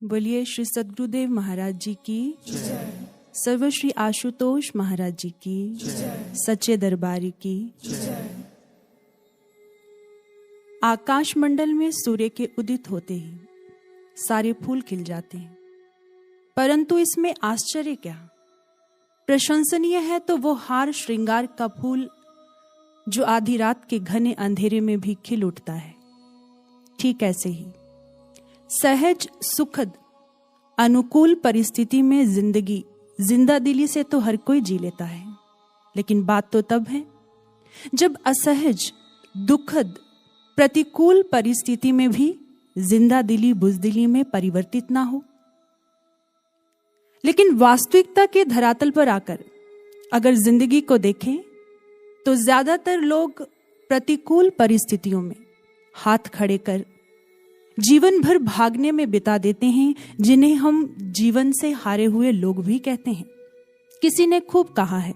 बोलिए श्री सद्गुरुदेव महाराज जी की जय। सर्वश्री आशुतोष महाराज जी की जय। सच्चे दरबारी की जय। आकाश मंडल में सूर्य के उदित होते ही सारे फूल खिल जाते हैं, परंतु इसमें आश्चर्य क्या? प्रशंसनीय है तो वो हार श्रृंगार का फूल जो आधी रात के घने अंधेरे में भी खिल उठता है। ठीक ऐसे ही सहज सुखद अनुकूल परिस्थिति में जिंदगी जिंदा दिली से तो हर कोई जी लेता है, लेकिन बात तो तब है जब असहज दुखद प्रतिकूल परिस्थिति में भी जिंदा दिली बुजदिली में परिवर्तित ना हो। लेकिन वास्तविकता के धरातल पर आकर अगर जिंदगी को देखें तो ज्यादातर लोग प्रतिकूल परिस्थितियों में हाथ खड़े कर जीवन भर भागने में बिता देते हैं, जिन्हें हम जीवन से हारे हुए लोग भी कहते हैं। किसी ने खूब कहा है,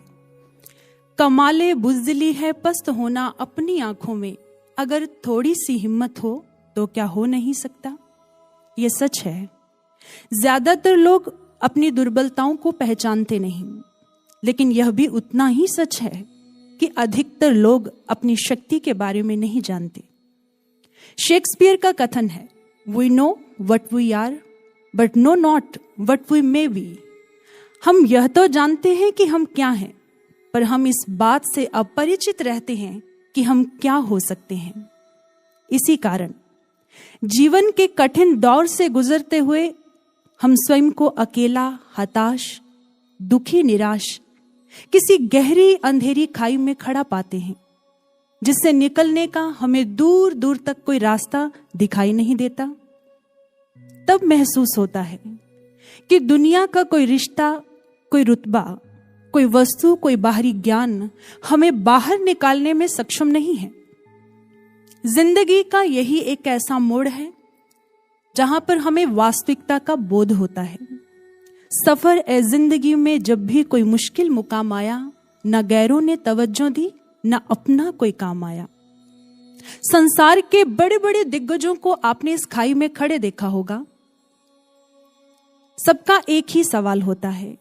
कमाले बुज़दिली है पस्त होना अपनी आंखों में, अगर थोड़ी सी हिम्मत हो तो क्या हो नहीं सकता। ये सच है। ज्यादातर लोग अपनी दुर्बलताओं को पहचानते नहीं, लेकिन यह भी उतना ही सच है कि अधिकतर लोग अपनी शक्ति के बारे में नहीं जानते। शेक्सपियर का कथन है, we know what we are but know not what we may be. हम यह तो जानते हैं कि हम क्या हैं, पर हम इस बात से अपरिचित रहते हैं कि हम क्या हो सकते हैं। इसी कारण जीवन के कठिन दौर से गुजरते हुए हम स्वयं को अकेला, हताश, दुखी, निराश किसी गहरी अंधेरी खाई में खड़ा पाते हैं, जिससे निकलने का हमें दूर दूर तक कोई रास्ता दिखाई नहीं देता। तब महसूस होता है कि दुनिया का कोई रिश्ता, कोई रुतबा, कोई वस्तु, कोई बाहरी ज्ञान हमें बाहर निकालने में सक्षम नहीं है। जिंदगी का यही एक ऐसा मोड़ है जहां पर हमें वास्तविकता का बोध होता है। सफर ए जिंदगी में जब भी कोई मुश्किल मुकाम आया, न गैरों ने तवज्जो दी, न अपना कोई काम आया। संसार के बड़े बड़े दिग्गजों को आपने इस खाई में खड़े देखा होगा। सबका एक ही सवाल होता है,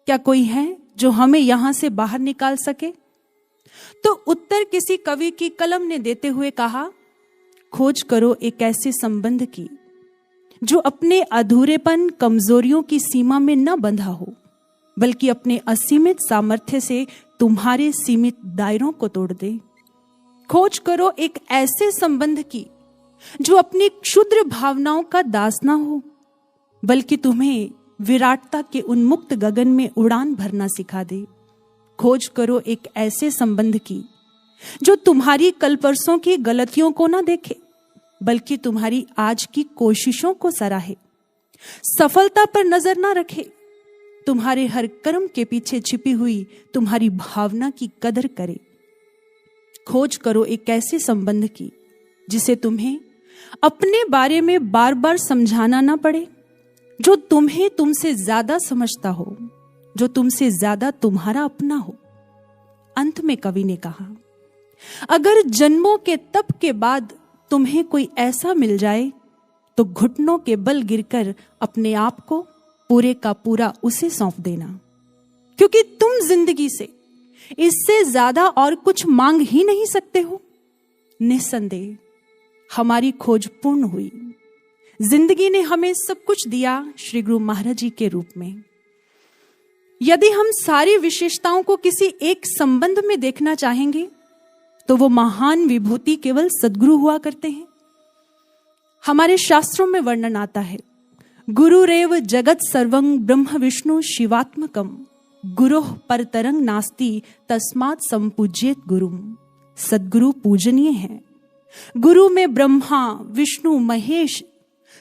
क्या कोई है जो हमें यहां से बाहर निकाल सके? तो उत्तर किसी कवि की कलम ने देते हुए कहा, खोज करो एक ऐसे संबंध की जो अपने अधूरेपन, कमजोरियों की सीमा में न बंधा हो, बल्कि अपने असीमित सामर्थ्य से तुम्हारे सीमित दायरों को तोड़ दे। खोज करो एक ऐसे संबंध की जो अपनी क्षुद्र भावनाओं का दास ना हो, बल्कि तुम्हें विराटता के उन्मुक्त गगन में उड़ान भरना सिखा दे। खोज करो एक ऐसे संबंध की जो तुम्हारी कल परसों की गलतियों को ना देखे, बल्कि तुम्हारी आज की कोशिशों को सराहे। सफलता पर नजर ना रखे, तुम्हारे हर कर्म के पीछे छिपी हुई तुम्हारी भावना की कदर करे। खोज करो एक ऐसे संबंध की जिसे तुम्हें अपने बारे में बार बार समझाना ना पड़े, जो तुम्हें तुमसे ज्यादा समझता हो, जो तुमसे ज्यादा तुम्हारा अपना हो। अंत में कवि ने कहा, अगर जन्मों के तप के बाद तुम्हें कोई ऐसा मिल जाए तो घुटनों के बल गिरकर अपने आप को पूरे का पूरा उसे सौंप देना, क्योंकि तुम जिंदगी से इससे ज्यादा और कुछ मांग ही नहीं सकते हो। निस्संदेह हमारी खोज पूर्ण हुई। जिंदगी ने हमें सब कुछ दिया श्री गुरु महाराज जी के रूप में। यदि हम सारी विशेषताओं को किसी एक संबंध में देखना चाहेंगे तो वो महान विभूति केवल सद्गुरु हुआ करते हैं। हमारे शास्त्रों में वर्णन आता है, गुरुरेव जगत सर्वं ब्रह्म विष्णु शिवात्मकम गुरोः परतरंग नास्ति तस्मात् संपूज्येत गुरुम। सद्गुरु पूजनीय है। गुरु में ब्रह्मा, विष्णु, महेश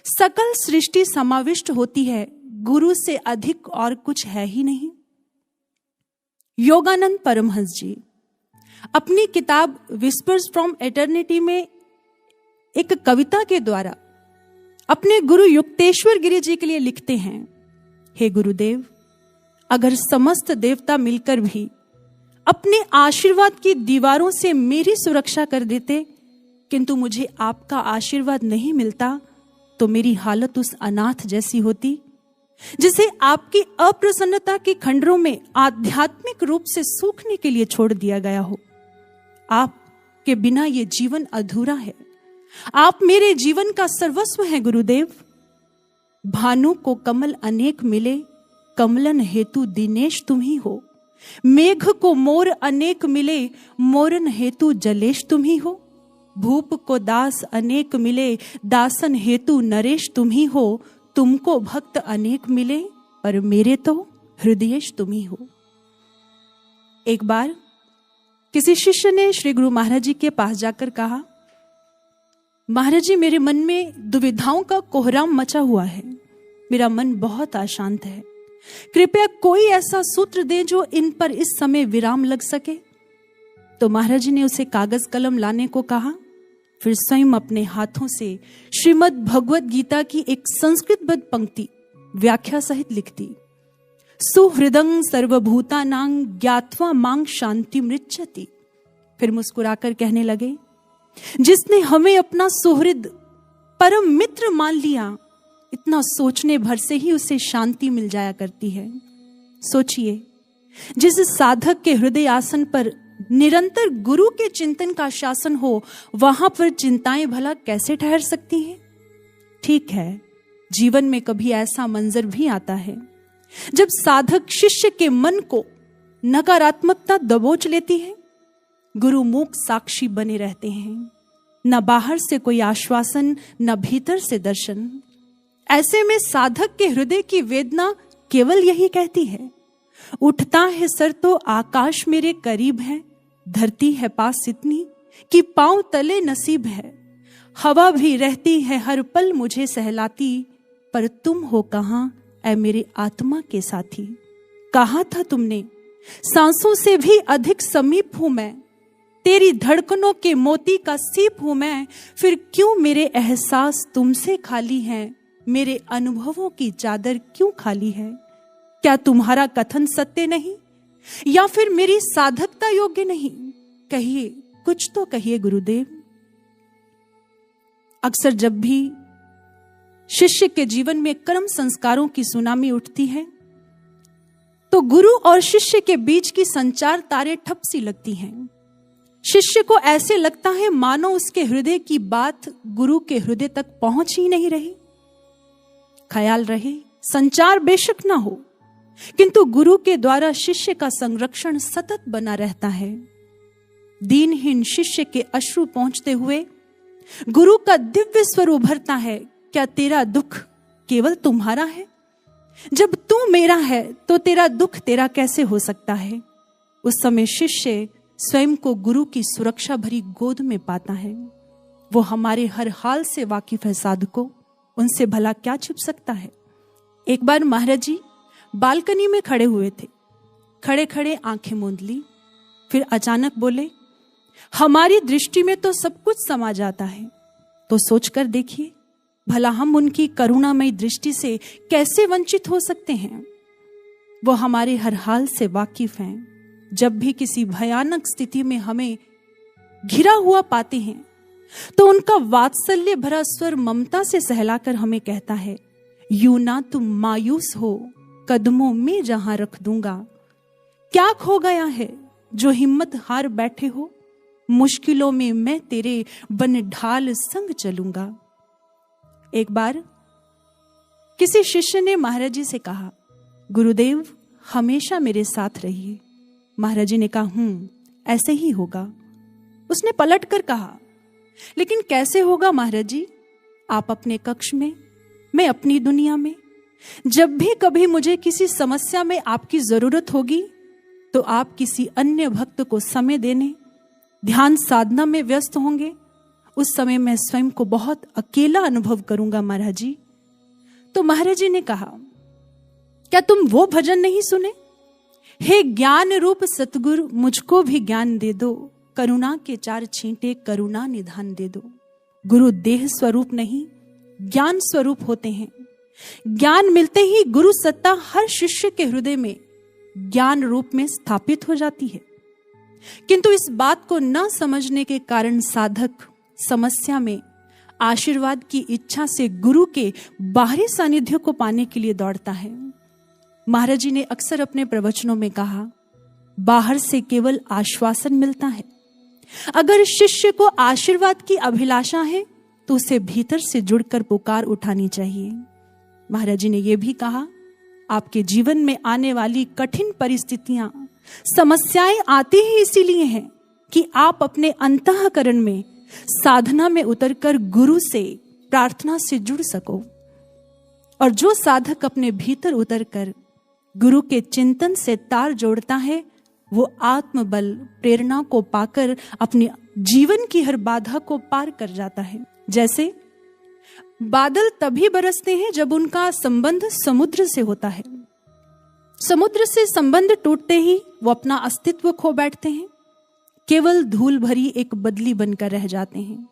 सकल सृष्टि समाविष्ट होती है। गुरु से अधिक और कुछ है ही नहीं। योगानंद परमहंस जी अपनी किताब विस्पर्स फ्रॉम एटर्निटी में एक कविता के द्वारा अपने गुरु युक्तेश्वर गिरि जी के लिए लिखते हैं, हे गुरुदेव, अगर समस्त देवता मिलकर भी अपने आशीर्वाद की दीवारों से मेरी सुरक्षा कर देते, किंतु मुझे आपका आशीर्वाद नहीं मिलता, तो मेरी हालत उस अनाथ जैसी होती जिसे आपकी अप्रसन्नता के खंडरों में आध्यात्मिक रूप से सूखने के लिए छोड़ दिया गया हो। आपके बिना ये जीवन अधूरा है। आप मेरे जीवन का सर्वस्व हैं गुरुदेव। भानु को कमल अनेक मिले, कमलन हेतु दिनेश तुम ही हो। मेघ को मोर अनेक मिले, मोरन हेतु जलेश तुम ही हो। भूप को दास अनेक मिले, दासन हेतु नरेश तुम ही हो। तुमको भक्त अनेक मिले, पर मेरे तो हृदयेश तुम ही हो। एक बार किसी शिष्य ने श्री गुरु महाराज जी के पास जाकर कहा, महाराज जी, मेरे मन में दुविधाओं का कोहराम मचा हुआ है। मेरा मन बहुत अशांत है। कृपया कोई ऐसा सूत्र दें जो इन पर इस समय विराम लग सके। तो महाराज जी ने उसे कागज कलम लाने को कहा। फिर स्वयं अपने हाथों से श्रीमद् भगवत गीता की एक संस्कृतबद्ध पंक्ति व्याख्या सहित लिख दी। सुहृदं सर्वभूतानां ज्ञात्वा मां शांति मृच्छति। फिर मुस्कुराकर कहने लगे, जिसने हमें अपना सुहृद परम मित्र मान लिया, इतना सोचने भर से ही उसे शांति मिल जाया करती है। सोचिए, जिस साधक के हृदय आसन पर निरंतर गुरु के चिंतन का शासन हो, वहां पर चिंताएं भला कैसे ठहर सकती हैं? ठीक है, जीवन में कभी ऐसा मंजर भी आता है जब साधक शिष्य के मन को नकारात्मकता दबोच लेती है। गुरु मूक साक्षी बने रहते हैं, न बाहर से कोई आश्वासन, न भीतर से दर्शन। ऐसे में साधक के हृदय की वेदना केवल यही कहती है, उठता है सर तो आकाश मेरे करीब है, धरती है पास इतनी कि पांव तले नसीब है। हवा भी रहती है हर पल मुझे सहलाती, पर तुम हो कहां ऐ मेरे आत्मा के साथी। कहा था तुमने, सांसों से भी अधिक समीप हूं मैं, तेरी धड़कनों के मोती का सीप हूं मैं। फिर क्यों मेरे एहसास तुमसे खाली हैं, मेरे अनुभवों की चादर क्यों खाली है? क्या तुम्हारा कथन सत्य नहीं, या फिर मेरी साधकता योग्य नहीं? कहिए, कुछ तो कहिए गुरुदेव। अक्सर जब भी शिष्य के जीवन में कर्म संस्कारों की सुनामी उठती है, तो गुरु और शिष्य के बीच की संचार तारे ठप सी लगती हैं। शिष्य को ऐसे लगता है मानो उसके हृदय की बात गुरु के हृदय तक पहुंच ही नहीं रही। ख्याल रहे, संचार बेशक ना हो, किंतु गुरु के द्वारा शिष्य का संरक्षण सतत बना रहता है। दीनहीन शिष्य के अश्रु पहुंचते हुए गुरु का दिव्य स्वर उभरता है, क्या तेरा दुख केवल तुम्हारा है? जब तू मेरा है तो तेरा दुख तेरा कैसे हो सकता है? उस समय शिष्य स्वयं को गुरु की सुरक्षा भरी गोद में पाता है। वो हमारे हर हाल से वाकिफ है साधको, उनसे भला क्या छिप सकता है। एक बार महाराज जी बालकनी में खड़े हुए थे। खड़े खड़े आंखें मूंद ली, फिर अचानक बोले, हमारी दृष्टि में तो सब कुछ समा जाता है, तो सोचकर देखिए भला हम उनकी करुणामयी दृष्टि से कैसे वंचित हो सकते हैं। वो हमारे हर हाल से वाकिफ हैं। जब भी किसी भयानक स्थिति में हमें घिरा हुआ पाते हैं, तो उनका वात्सल्य भरा स्वर ममता से सहलाकर हमें कहता है, यूं ना तुम मायूस हो, कदमों में जहां रख दूंगा। क्या खो गया है जो हिम्मत हार बैठे हो, मुश्किलों में मैं तेरे बन ढाल संग चलूंगा। एक बार किसी शिष्य ने महाराज जी से कहा, गुरुदेव हमेशा मेरे साथ रहिए। महाराज जी ने कहा, ऐसे ही होगा। उसने पलट कर कहा, लेकिन कैसे होगा महाराज जी? आप अपने कक्ष में, मैं अपनी दुनिया में। जब भी कभी मुझे किसी समस्या में आपकी जरूरत होगी, तो आप किसी अन्य भक्त को समय देने, ध्यान साधना में व्यस्त होंगे। उस समय मैं स्वयं को बहुत अकेला अनुभव करूंगा महाराज जी। तो महाराज जी ने कहा, क्या तुम वो भजन नहीं सुने? हे ज्ञान रूप सतगुरु मुझको भी ज्ञान दे दो, करुणा के 4 छींटे करुणा निधान दे दो। गुरु देह स्वरूप नहीं, ज्ञान स्वरूप होते हैं। ज्ञान मिलते ही गुरु सत्ता हर शिष्य के हृदय में ज्ञान रूप में स्थापित हो जाती है। किंतु इस बात को न समझने के कारण साधक समस्या में आशीर्वाद की इच्छा से गुरु के बाहरी सानिध्य को पाने के लिए दौड़ता है। महाराज जी ने अक्सर अपने प्रवचनों में कहा, बाहर से केवल आश्वासन मिलता है। अगर शिष्य को आशीर्वाद की अभिलाषा है तो उसे भीतर से जुड़कर पुकार उठानी चाहिए। महाराज जी ने यह भी कहा, आपके जीवन में आने वाली कठिन परिस्थितियां, समस्याएं आती ही इसीलिए हैं कि आप अपने अंतःकरण में साधना में उतरकर गुरु से, प्रार्थना से जुड़ सको। और जो साधक अपने भीतर उतरकर गुरु के चिंतन से तार जोड़ता है, वो आत्मबल, प्रेरणा को पाकर अपने जीवन की हर बाधा को पार कर जाता है। जैसे बादल तभी बरसते हैं जब उनका संबंध समुद्र से होता है। समुद्र से संबंध टूटते ही वो अपना अस्तित्व खो बैठते हैं, केवल धूल भरी एक बदली बनकर रह जाते हैं।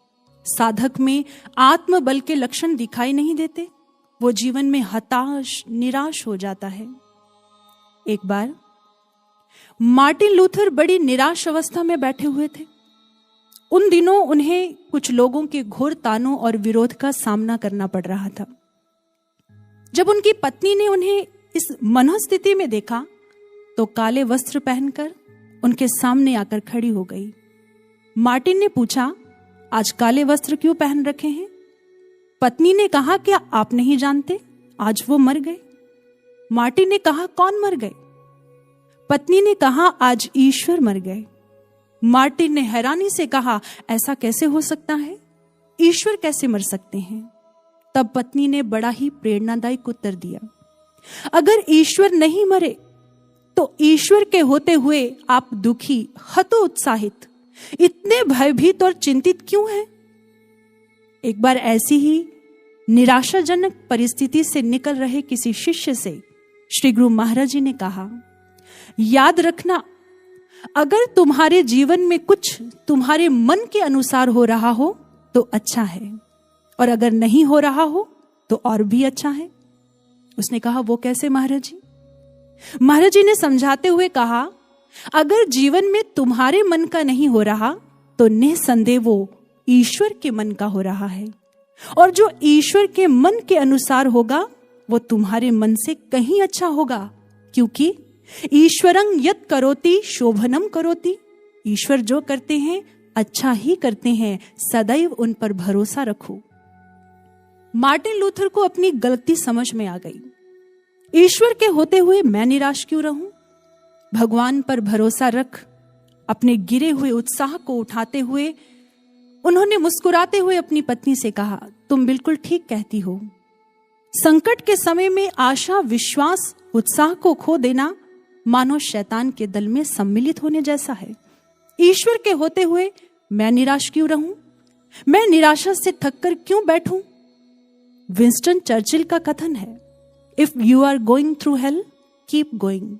साधक में आत्मबल के लक्षण दिखाई नहीं देते, वो जीवन में हताश, निराश हो जाता है। एक बार मार्टिन लूथर बड़ी निराश अवस्था में बैठे हुए थे। उन दिनों उन्हें कुछ लोगों के घोर तानों और विरोध का सामना करना पड़ रहा था। जब उनकी पत्नी ने उन्हें इस मनोस्थिति में देखा तो काले वस्त्र पहनकर उनके सामने आकर खड़ी हो गई। मार्टिन ने पूछा, आज काले वस्त्र क्यों पहन रखे हैं? पत्नी ने कहा, क्या आप नहीं जानते, आज वो मर गए। मार्टिन ने कहा, कौन मर गए? पत्नी ने कहा, आज ईश्वर मर गए। मार्टिन ने हैरानी से कहा, ऐसा कैसे हो सकता है? ईश्वर कैसे मर सकते हैं? तब पत्नी ने बड़ा ही प्रेरणादायक उत्तर दिया, अगर ईश्वर नहीं मरे तो ईश्वर के होते हुए आप दुखी, हतोत्साहित, इतने भयभीत और चिंतित क्यों हैं? एक बार ऐसी ही निराशाजनक परिस्थिति से निकल रहे किसी शिष्य से श्री गुरु महाराज जी ने कहा, याद रखना, अगर तुम्हारे जीवन में कुछ तुम्हारे मन के अनुसार हो रहा हो तो अच्छा है, और अगर नहीं हो रहा हो तो और भी अच्छा है। उसने कहा, वो कैसे महाराज जी? महाराज जी ने समझाते हुए कहा, अगर जीवन में तुम्हारे मन का नहीं हो रहा तो निसंदेह वो ईश्वर के मन का हो रहा है, और जो ईश्वर के मन के अनुसार होगा वो तुम्हारे मन से कहीं अच्छा होगा, क्योंकि ईश्वरं यत् करोति शोभनम करोति। ईश्वर जो करते हैं अच्छा ही करते हैं, सदैव उन पर भरोसा रखो। मार्टिन लूथर को अपनी गलती समझ में आ गई। ईश्वर के होते हुए मैं निराश क्यों रहूं? भगवान पर भरोसा रख। अपने गिरे हुए उत्साह को उठाते हुए उन्होंने मुस्कुराते हुए अपनी पत्नी से कहा, तुम बिल्कुल ठीक कहती हो। संकट के समय में आशा, विश्वास, उत्साह को खो देना मानो शैतान के दल में सम्मिलित होने जैसा है। ईश्वर के होते हुए मैं निराश क्यों रहूं? मैं निराशा से थककर क्यों बैठूं? विंस्टन चर्चिल का कथन है, if you are going through hell keep going.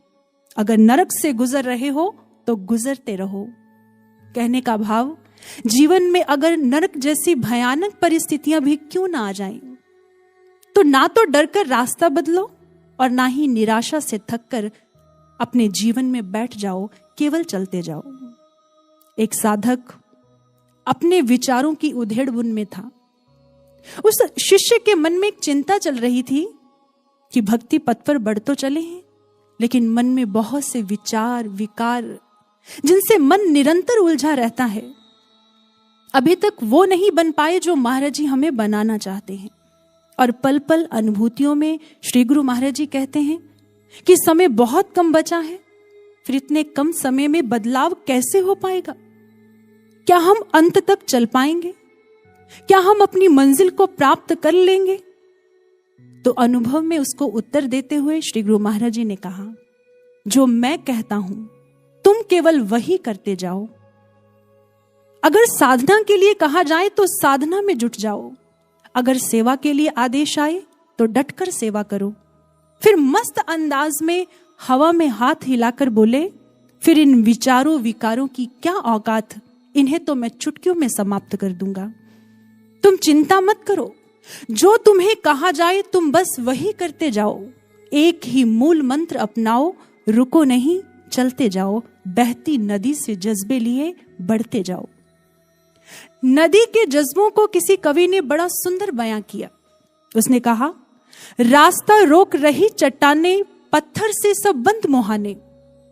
अगर नरक से गुजर रहे हो तो गुजरते रहो। कहने का भाव, जीवन में अगर नरक जैसी भयानक परिस्थितियां भी क्यों ना आ जाएं, तो ना तो डरकर रास्ता बदलो और ना ही निराशा से थककर अपने जीवन में बैठ जाओ, केवल चलते जाओ। एक साधक अपने विचारों की उधेड़-बुन में था। उस शिष्य के मन में एक चिंता चल रही थी कि भक्ति पथ पर बढ़ तो चले हैं, लेकिन मन में बहुत से विचार, विकार, जिनसे मन निरंतर उलझा रहता है, अभी तक वो नहीं बन पाए जो महाराज जी हमें बनाना चाहते हैं। और पल पल अनुभूतियों में श्री गुरु महाराज जी कहते हैं कि समय बहुत कम बचा है, फिर इतने कम समय में बदलाव कैसे हो पाएगा? क्या हम अंत तक चल पाएंगे? क्या हम अपनी मंजिल को प्राप्त कर लेंगे? तो अनुभव में उसको उत्तर देते हुए श्री गुरु महाराज जी ने कहा, जो मैं कहता हूं तुम केवल वही करते जाओ। अगर साधना के लिए कहा जाए तो साधना में जुट जाओ। अगर सेवा के लिए आदेश आए तो डटकर सेवा करो। फिर मस्त अंदाज में हवा में हाथ हिलाकर बोले, फिर इन विचारों विकारों की क्या औकात, इन्हें तो मैं चुटकियों में समाप्त कर दूंगा। तुम चिंता मत करो, जो तुम्हें कहा जाए तुम बस वही करते जाओ। एक ही मूल मंत्र अपनाओ, रुको नहीं, चलते जाओ। बहती नदी से जज्बे लिए बढ़ते जाओ। नदी के जज्बों को किसी कवि ने बड़ा सुंदर बयां किया। उसने कहा, रास्ता रोक रही चट्टाने, पत्थर से सब बंद मुहाने,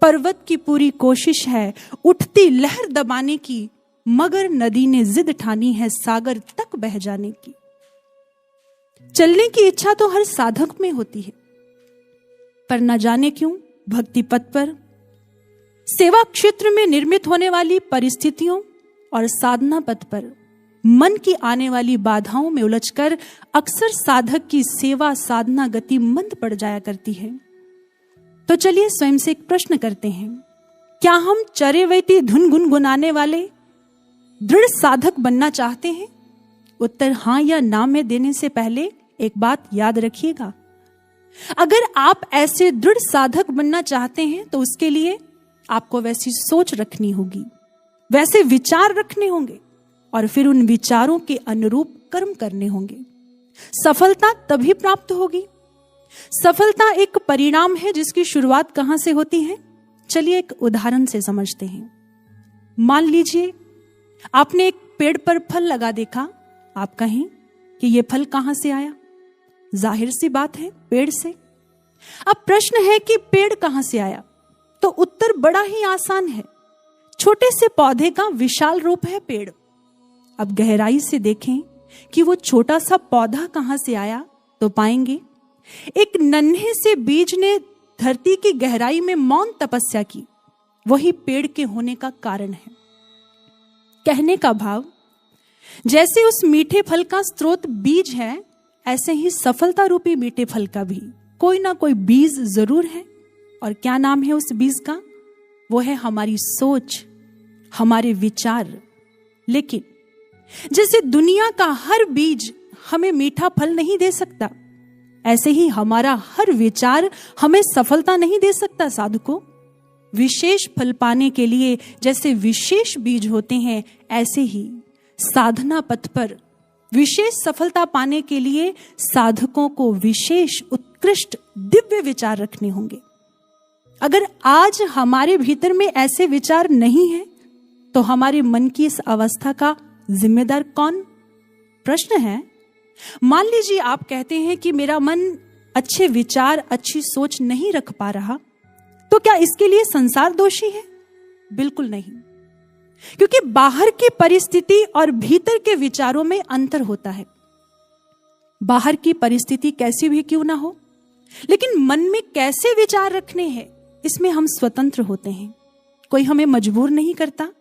पर्वत की पूरी कोशिश है उठती लहर दबाने की, मगर नदी ने जिद ठानी है सागर तक बह जाने की। चलने की इच्छा तो हर साधक में होती है, पर न जाने क्यों भक्ति पथ पर, सेवा क्षेत्र में निर्मित होने वाली परिस्थितियों और साधना पथ पर मन की आने वाली बाधाओं में उलझकर अक्सर साधक की सेवा साधना गति मंद पड़ जाया करती है। तो चलिए स्वयं से एक प्रश्न करते हैं, क्या हम चरेवैती धुन गुनगुनाने वाले दृढ़ साधक बनना चाहते हैं? उत्तर हां या ना में देने से पहले एक बात याद रखिएगा, अगर आप ऐसे दृढ़ साधक बनना चाहते हैं तो उसके लिए आपको वैसी सोच रखनी होगी, वैसे विचार रखने होंगे और फिर उन विचारों के अनुरूप कर्म करने होंगे। सफलता तभी प्राप्त होगी। सफलता एक परिणाम है जिसकी शुरुआत कहां से होती है? चलिए एक उदाहरण से समझते हैं। मान लीजिए आपने एक पेड़ पर फल लगा देखा, आप कहें कि यह फल कहां से आया? जाहिर सी बात है, पेड़ से। अब प्रश्न है कि पेड़ कहां से आया? तो उत्तर बड़ा ही आसान है, छोटे से पौधे का विशाल रूप है पेड़। अब गहराई से देखें कि वो छोटा सा पौधा कहां से आया, तो पाएंगे एक नन्हे से बीज ने धरती की गहराई में मौन तपस्या की, वही पेड़ के होने का कारण है। कहने का भाव, जैसे उस मीठे फल का स्रोत बीज है, ऐसे ही सफलता रूपी मीठे फल का भी कोई ना कोई बीज जरूर है। और क्या नाम है उस बीज का? वो है हमारी सोच, हमारे विचार। लेकिन जैसे दुनिया का हर बीज हमें मीठा फल नहीं दे सकता, ऐसे ही हमारा हर विचार हमें सफलता नहीं दे सकता। साधकों, विशेष फल पाने के लिए जैसे विशेष बीज होते हैं, ऐसे ही साधना पथ पर विशेष सफलता पाने के लिए साधकों को विशेष उत्कृष्ट दिव्य विचार रखने होंगे। अगर आज हमारे भीतर में ऐसे विचार नहीं है तो हमारे मन की इस अवस्था का जिम्मेदार कौन? प्रश्न है, मान लीजिए आप कहते हैं कि मेरा मन अच्छे विचार अच्छी सोच नहीं रख पा रहा, तो क्या इसके लिए संसार दोषी है? बिल्कुल नहीं, क्योंकि बाहर की परिस्थिति और भीतर के विचारों में अंतर होता है। बाहर की परिस्थिति कैसी भी क्यों ना हो, लेकिन मन में कैसे विचार रखने हैं, इसमें हम स्वतंत्र होते हैं। कोई हमें मजबूर नहीं करता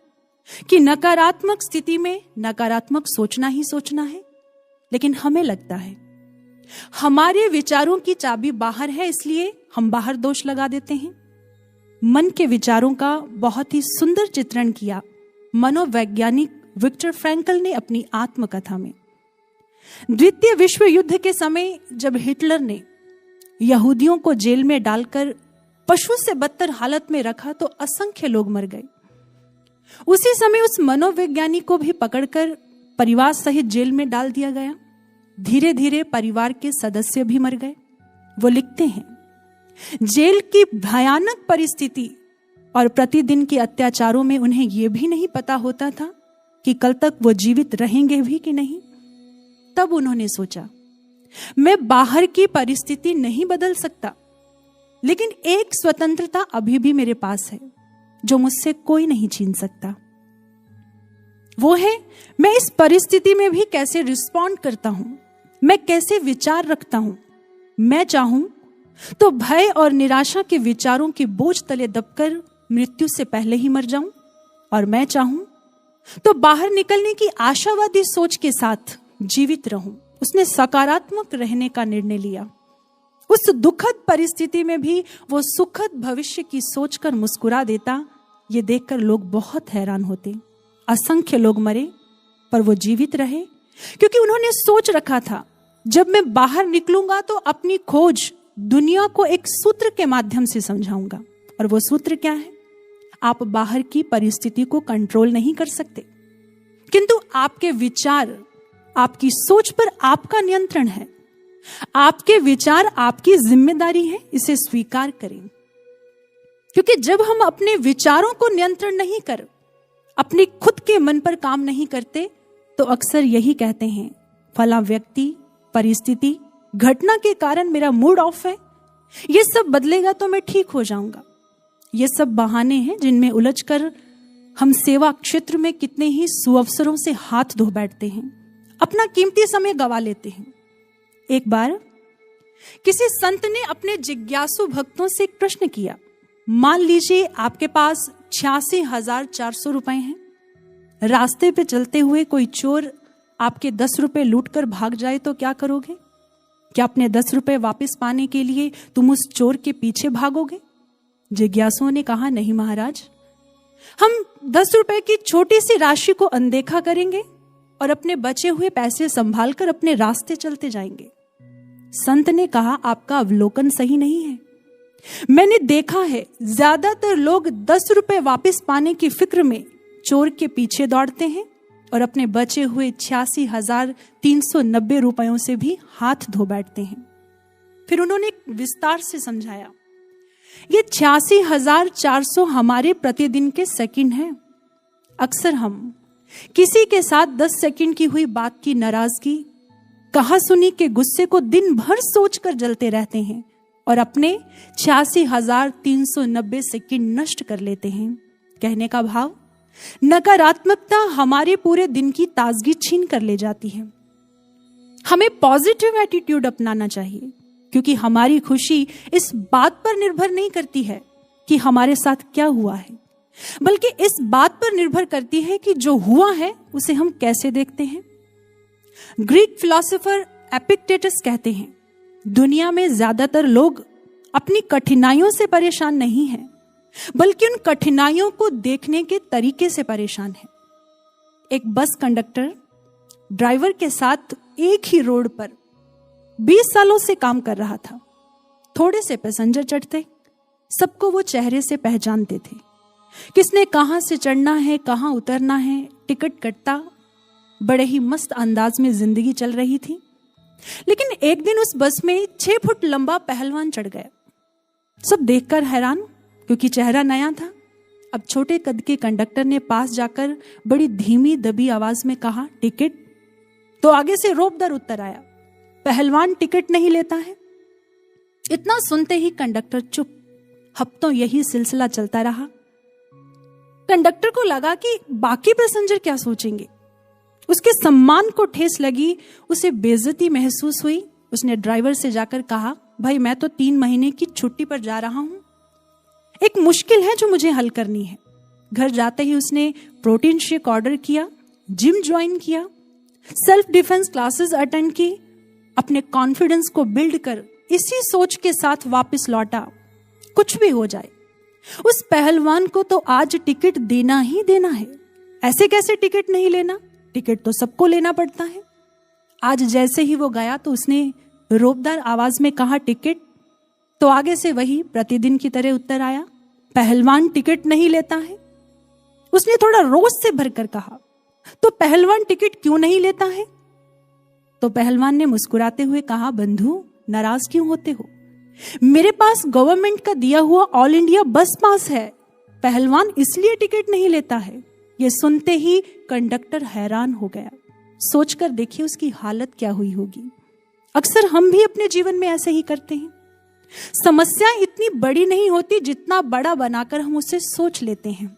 कि नकारात्मक स्थिति में नकारात्मक सोचना ही सोचना है। लेकिन हमें लगता है हमारे विचारों की चाबी बाहर है, इसलिए हम बाहर दोष लगा देते हैं। मन के विचारों का बहुत ही सुंदर चित्रण किया मनोवैज्ञानिक विक्टर फ्रैंकल ने अपनी आत्मकथा में। द्वितीय विश्व युद्ध के समय जब हिटलर ने यहूदियों को जेल में डालकर पशु से बदतर हालत में रखा तो असंख्य लोग मर गए। उसी समय उस मनोवैज्ञानिक को भी पकड़कर परिवार सहित जेल में डाल दिया गया। धीरे धीरे परिवार के सदस्य भी मर गए। वो लिखते हैं, जेल की भयानक परिस्थिति और प्रतिदिन के अत्याचारों में उन्हें यह भी नहीं पता होता था कि कल तक वो जीवित रहेंगे भी कि नहीं। तब उन्होंने सोचा, मैं बाहर की परिस्थिति नहीं बदल सकता, लेकिन एक स्वतंत्रता अभी भी मेरे पास है जो मुझसे कोई नहीं छीन सकता। वो है मैं इस परिस्थिति में भी कैसे रिस्पॉन्ड करता हूं, मैं कैसे विचार रखता हूं। मैं चाहूं तो भय और निराशा के विचारों के बोझ तले दबकर मृत्यु से पहले ही मर जाऊं, और मैं चाहूं तो बाहर निकलने की आशावादी सोच के साथ जीवित रहूं। उसने सकारात्मक रहने का निर्णय लिया। उस दुखद परिस्थिति में भी वो सुखद भविष्य की सोचकर मुस्कुरा देता। ये देखकर लोग बहुत हैरान होते। असंख्य लोग मरे पर वो जीवित रहे, क्योंकि उन्होंने सोच रखा था, जब मैं बाहर निकलूंगा तो अपनी खोज दुनिया को एक सूत्र के माध्यम से समझाऊंगा। और वो सूत्र क्या है? आप बाहर की परिस्थिति को कंट्रोल नहीं कर सकते, किंतु आपके विचार, आपकी सोच पर आपका नियंत्रण है। आपके विचार आपकी जिम्मेदारी है, इसे स्वीकार करें। क्योंकि जब हम अपने विचारों को नियंत्रण नहीं कर, अपने खुद के मन पर काम नहीं करते, तो अक्सर यही कहते हैं, फला व्यक्ति, परिस्थिति, घटना के कारण मेरा मूड ऑफ है, ये सब बदलेगा तो मैं ठीक हो जाऊंगा। ये सब बहाने हैं जिनमें उलझकर हम सेवा क्षेत्र में कितने ही सुअवसरों से हाथ धो बैठते हैं, अपना कीमती समय गवा लेते हैं। एक बार किसी संत ने अपने जिज्ञासु भक्तों से एक प्रश्न किया, मान लीजिए आपके पास 86,400 रुपए हैं, रास्ते पे चलते हुए कोई चोर आपके 10 रुपए लूट कर भाग जाए तो क्या करोगे? क्या अपने 10 रुपए वापस पाने के लिए तुम उस चोर के पीछे भागोगे? जिज्ञासुओं ने कहा, नहीं महाराज, हम 10 रुपए की छोटी सी राशि को अनदेखा करेंगे और अपने बचे हुए पैसे संभाल कर अपने रास्ते चलते जाएंगे। संत ने कहा, आपका अवलोकन सही नहीं है। मैंने देखा है ज्यादातर लोग 10 रुपए वापस पाने की फिक्र में चोर के पीछे दौड़ते हैं और अपने बचे हुए 86,390 रुपयों से भी हाथ धो बैठते हैं। फिर उन्होंने विस्तार से समझाया, ये 86,400 हमारे प्रतिदिन के सेकंड हैं। अक्सर हम किसी के साथ 10 सेकंड की हुई बात की नाराजगी, कहा सुनी के गुस्से को दिन भर सोचकर जलते रहते हैं और अपने 86,390 सेकंड नष्ट कर लेते हैं। कहने का भाव, नकारात्मकता हमारे पूरे दिन की ताजगी छीन कर ले जाती है। हमें पॉजिटिव एटीट्यूड अपनाना चाहिए, क्योंकि हमारी खुशी इस बात पर निर्भर नहीं करती है कि हमारे साथ क्या हुआ है, बल्कि इस बात पर निर्भर करती है कि जो हुआ है उसे हम कैसे देखते हैं। ग्रीक फिलोसोफर एपिक्टेटस कहते हैं, दुनिया में ज्यादातर लोग अपनी कठिनाइयों से परेशान नहीं हैं, बल्कि उन कठिनाइयों को देखने के तरीके से परेशान है। एक बस कंडक्टर ड्राइवर के साथ एक ही रोड पर 20 सालों से काम कर रहा था। थोड़े से पैसेंजर चढ़ते, सबको वो चेहरे से पहचानते थे। किसने कहां से चढ़ना है, कहां उतरना है, टिकट कटता, बड़े ही मस्त अंदाज में जिंदगी चल रही थी। लेकिन एक दिन उस बस में 6 फुट लंबा पहलवान चढ़ गया। सब देखकर हैरान, क्योंकि चेहरा नया था। अब छोटे कद के कंडक्टर ने पास जाकर बड़ी धीमी दबी आवाज में कहा, टिकट। तो आगे से रोबदार उत्तर आया, पहलवान टिकट नहीं लेता है। इतना सुनते ही कंडक्टर चुप। हफ्तों यही सिलसिला चलता रहा। कंडक्टर को लगा कि बाकी पैसेंजर क्या सोचेंगे। उसके सम्मान को ठेस लगी, उसे बेइज्जती महसूस हुई। उसने ड्राइवर से जाकर कहा, भाई मैं तो 3 महीने की छुट्टी पर जा रहा हूं, एक मुश्किल है जो मुझे हल करनी है। घर जाते ही उसने प्रोटीन शेक ऑर्डर किया, जिम ज्वाइन किया, सेल्फ डिफेंस क्लासेस अटेंड की, अपने कॉन्फिडेंस को बिल्ड कर इसी सोच के साथ वापस लौटा, कुछ भी हो जाए उस पहलवान को तो आज टिकट देना ही देना है। ऐसे कैसे टिकट नहीं लेना, टिकट तो सबको लेना पड़ता है। आज जैसे ही वो गया तो उसने रोबदार आवाज में कहा, टिकट। तो आगे से वही प्रतिदिन की तरह उत्तर आया, पहलवान टिकट नहीं लेता है। उसने थोड़ा रोष से भरकर कहा, तो पहलवान टिकट क्यों नहीं लेता है? तो पहलवान ने मुस्कुराते हुए कहा, बंधु नाराज क्यों होते हो, मेरे पास गवर्नमेंट का दिया हुआ ऑल इंडिया बस पास है, पहलवान इसलिए टिकट नहीं लेता है। यह सुनते ही कंडक्टर हैरान हो गया। सोचकर देखिए उसकी हालत क्या हुई होगी। अक्सर हम भी अपने जीवन में ऐसे ही करते हैं। समस्या इतनी बड़ी नहीं होती जितना बड़ा बनाकर हम उसे सोच लेते हैं।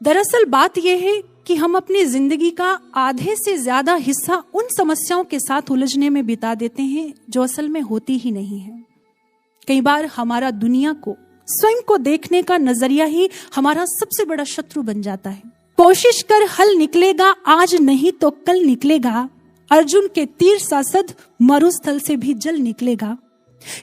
दरअसल बात यह है कि हम अपनी जिंदगी का आधे से ज्यादा हिस्सा उन समस्याओं के साथ उलझने में बिता देते हैं जो असल में होती ही नहीं है। कई बार हमारा दुनिया को, स्वयं को देखने का नजरिया ही हमारा सबसे बड़ा शत्रु बन जाता है। कोशिश कर हल निकलेगा, आज नहीं तो कल निकलेगा। अर्जुन के तीर सांसद मरुस्थल से भी जल निकलेगा।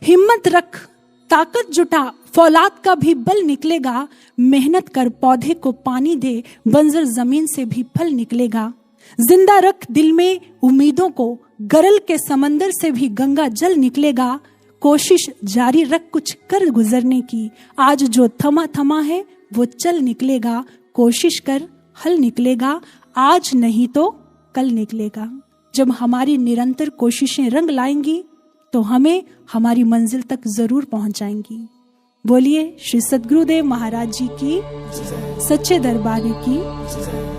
हिम्मत रख, ताकत जुटा, फौलाद का भी बल निकलेगा। मेहनत कर, पौधे को पानी दे, बंजर जमीन से भी फल निकलेगा। जिंदा रख दिल में उम्मीदों को, गरल के समंदर से भी गंगा जल निकलेगा। कोशिश जारी रख कुछ कर गुजरने की, आज जो थमा थमा है वो चल निकलेगा। कोशिश कर हल निकलेगा, आज नहीं तो कल निकलेगा। जब हमारी निरंतर कोशिशें रंग लाएंगी तो हमें हमारी मंजिल तक जरूर पहुंचाएंगी। बोलिए श्री सद्गुरुदेव महाराज जी की, सच्चे दरबार की।